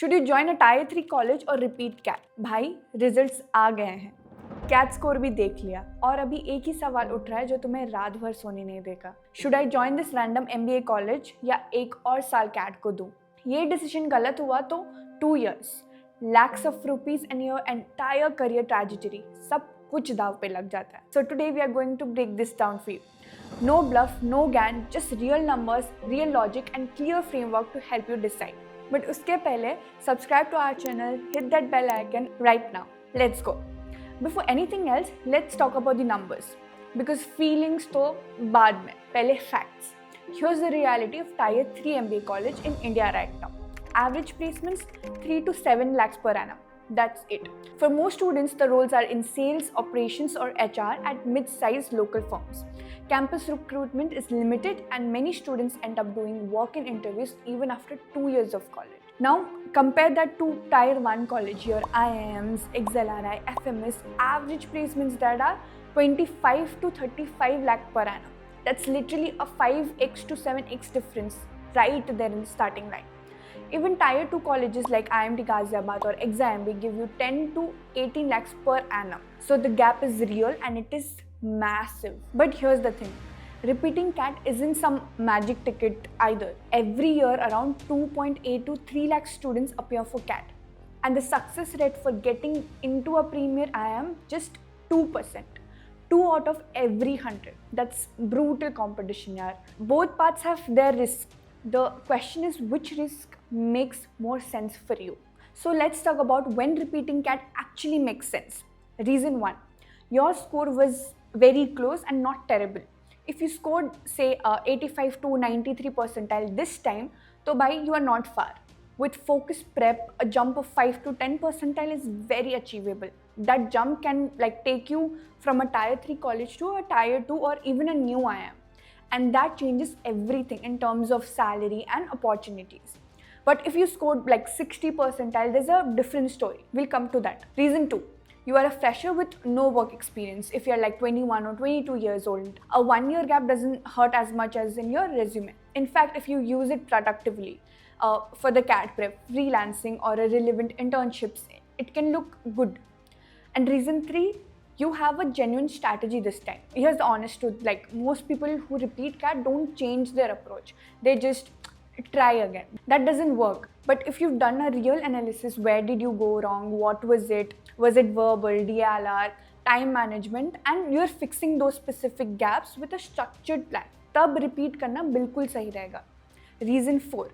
Should you join a tyre 3 college और repeat cat? भाई results आ गए हैं, कैट स्कोर भी देख लिया और अभी एक ही सवाल उठ रहा है जो तुम्हें रात भर सोने नहीं देगा। Should I join this random MBA college या एक और साल कैट को दूं? ये डिसीजन गलत हुआ तो 2 years, lakhs of rupees and your entire career trajectory, सब कुछ दाव पे लग जाता है। So today we are going to break this down for you. No bluff, no GAN, just real numbers, real logic and clear framework to help you decide. But उसके पहले subscribe to our channel, hit that bell icon right now. Let's go. Before anything else, let's talk about the numbers. Because feelings तो बाद में, पहले facts. Here's the reality of Tier 3 MBA college in India right now. Average placements 3 to 7 lakhs per annum. That's it. For most students, the roles are in sales, operations or HR at mid-sized local firms. Campus recruitment is limited and many students end up doing walk-in interviews even after 2 years of college. Now, compare that to Tier 1 college, your IIMs, XLRI, FMS, average placements that are 25 to 35 lakh per annum. That's literally a 5x to 7x difference right there in the starting line. Even Tier 2 colleges like IMT Ghaziabad or EXAMB give you 10 to 18 lakhs per annum. So the gap is real and it is massive. But here's the thing. Repeating CAT isn't some magic ticket either. Every year around 2.8 to 3 lakh students appear for CAT. And the success rate for getting into a premier IIM just 2%. 2 out of every 100. That's brutal competition, yaar. Both paths have their risk. The question is which risk makes more sense for you. So let's talk about when repeating CAT actually makes sense. Reason 1. Your score was very close and not terrible. If you scored say 85 to 93 percentile this time, so by you are not far. With focused prep, a jump of 5 to 10 percentile is very achievable. That jump can take you from a Tier 3 college to a Tier 2 or even a new IIM. And that changes everything in terms of salary and opportunities. But if you scored 60 percentile, there's a different story. We'll come to that. Reason 2. You are a fresher with no work experience if you're 21 or 22 years old. A 1-year gap doesn't hurt as much as in your resume. In fact, if you use it productively for the CAT prep, freelancing or a relevant internships, it can look good. And reason 3, you have a genuine strategy this time. Here's the honest truth, most people who repeat CAT don't change their approach. They just try again. That doesn't work. But if you've done a real analysis, where did you go wrong? What was it? Was it verbal, DLR, time management? And you're fixing those specific gaps with a structured plan. तब repeat करना बिल्कुल सही रहेगा. Reason 4.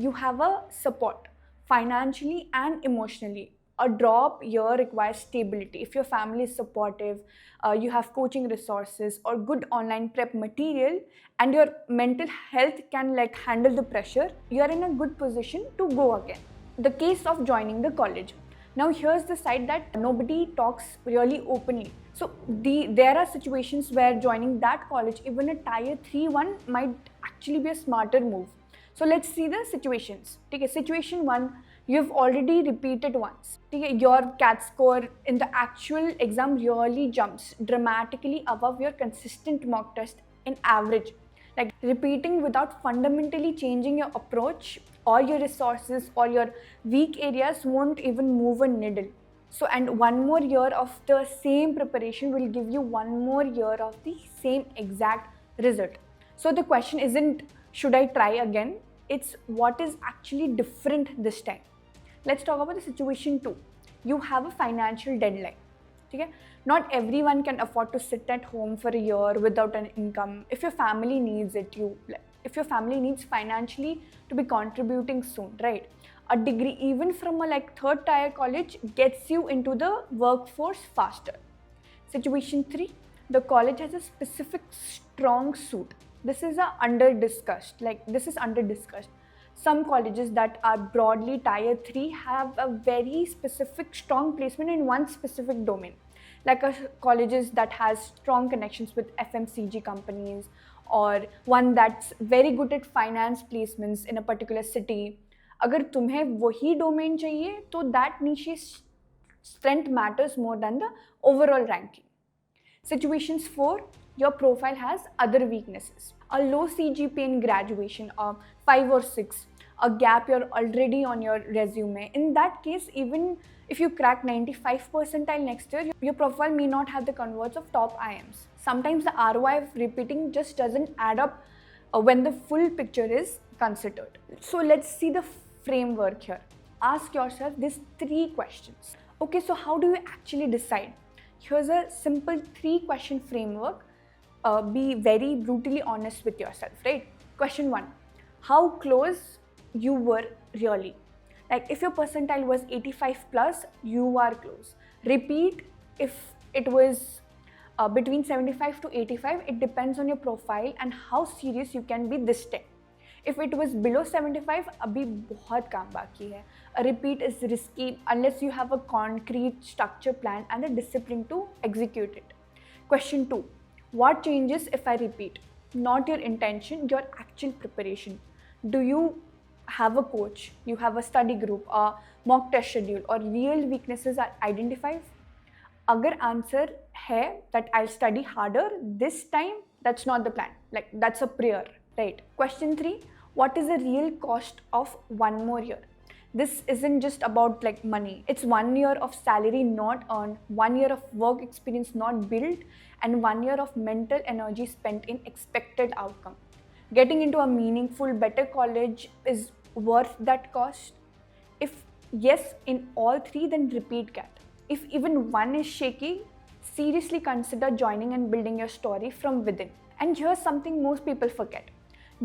You have a support, financially and emotionally. A drop year requires stability. If your family is supportive, you have coaching resources or good online prep material, and your mental health can handle the pressure, you are in a good position to go again. The case of joining the college. Now here's the side that nobody talks really openly. So there are situations where joining that college, even a Tier 3 one, might actually be a smarter move. So let's see the situations. Okay, situation 1. You've already repeated once. Your CAT score in the actual exam really jumps dramatically above your consistent mock test in average. Repeating without fundamentally changing your approach or your resources or your weak areas won't even move a needle. So, and one more year of the same preparation will give you one more year of the same exact result. So the question isn't, should I try again? It's what is actually different this time. Let's talk about the situation 2. You have a financial deadline. Okay? Not everyone can afford to sit at home for a year without an income. If your family needs it, if your family needs financially to be contributing soon, right? A degree even from a 3rd tier college gets you into the workforce faster. Situation 3. The college has a specific strong suit. This is under discussed. Some colleges that are broadly Tier 3 have a very specific strong placement in one specific domain. Colleges that has strong connections with FMCG companies, or one that's very good at finance placements in a particular city. अगर तुम्हें वही domain चाहिए, तो that niche strength matters more than the overall ranking. Situations 4. Your profile has other weaknesses. A low CGPA in graduation, or 5 or 6, a gap year already on your resume. In that case, even if you crack 95 percentile next year, your profile may not have the converts of top IMs. Sometimes the ROI of repeating just doesn't add up when the full picture is considered. So let's see the framework here. Ask yourself these 3 questions. Okay, so how do you actually decide? Here's a simple 3-question framework. Be very brutally honest with yourself, right? Question 1, how close you were really? Like if your percentile was 85 plus, you are close. Repeat if it was between 75 to 85, it depends on your profile and how serious you can be this time. If it was below 75, अभी बहुत काम बाकी है. A repeat is risky unless you have a concrete structure plan and the discipline to execute it. Question 2, what changes if I repeat? Not your intention, your actual preparation. Do you have a coach? You have a study group, a mock test schedule, or real weaknesses are identified? अगर answer है that I'll study harder this time, that's not the plan. Like that's a prayer, right? Question 3, what is the real cost of 1 more year? This isn't just about like money. It's 1 year of salary not earned, 1 year of work experience not built, and 1 year of mental energy spent in expected outcome. Getting into a meaningful, better college is worth that cost? If yes in all 3, then repeat CAT. If even 1 is shaky, seriously consider joining and building your story from within. And here's something most people forget.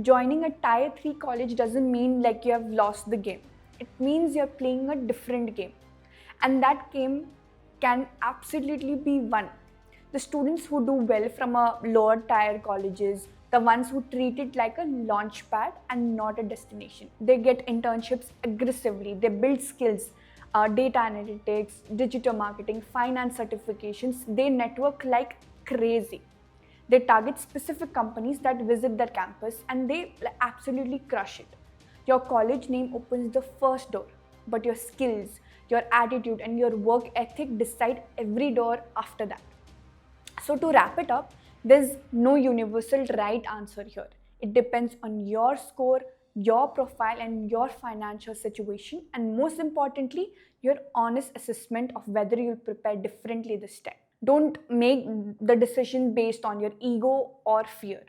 Joining a tier 3 college doesn't mean like you have lost the game. It means you're playing a different game. And that game can absolutely be won. The students who do well from a lower tier colleges, the ones who treat it like a launch pad and not a destination. They get internships aggressively, they build skills, data analytics, digital marketing, finance certifications. They network like crazy. They target specific companies that visit their campus and they absolutely crush it. Your college name opens the first door, but your skills, your attitude, and your work ethic decide every door after that. So to wrap it up, there's no universal right answer here. It depends on your score, your profile, and your financial situation, and most importantly, your honest assessment of whether you'll prepare differently this time. Don't make the decision based on your ego or fear.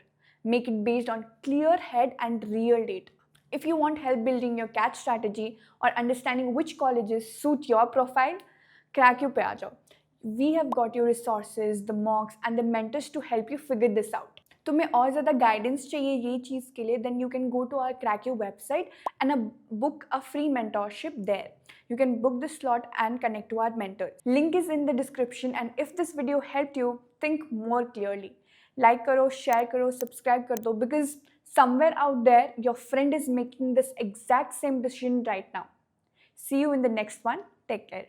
Make it based on clear head and real data. If you want help building your catch strategy or understanding which colleges suit your profile, Cracku पे आ जाओ. We have got your resources, the mocks, and the mentors to help you figure this out. तुम्हें और ज़्यादा guidance चाहिए ये चीज़ के लिए, then you can go to our Cracku website and book a free mentorship there. You can book the slot and connect to our mentors. Link is in the description, and if this video helped you, think more clearly. Like करो, share करो, subscribe कर दो, because somewhere out there, your friend is making this exact same decision right now. See you in the next one. Take care.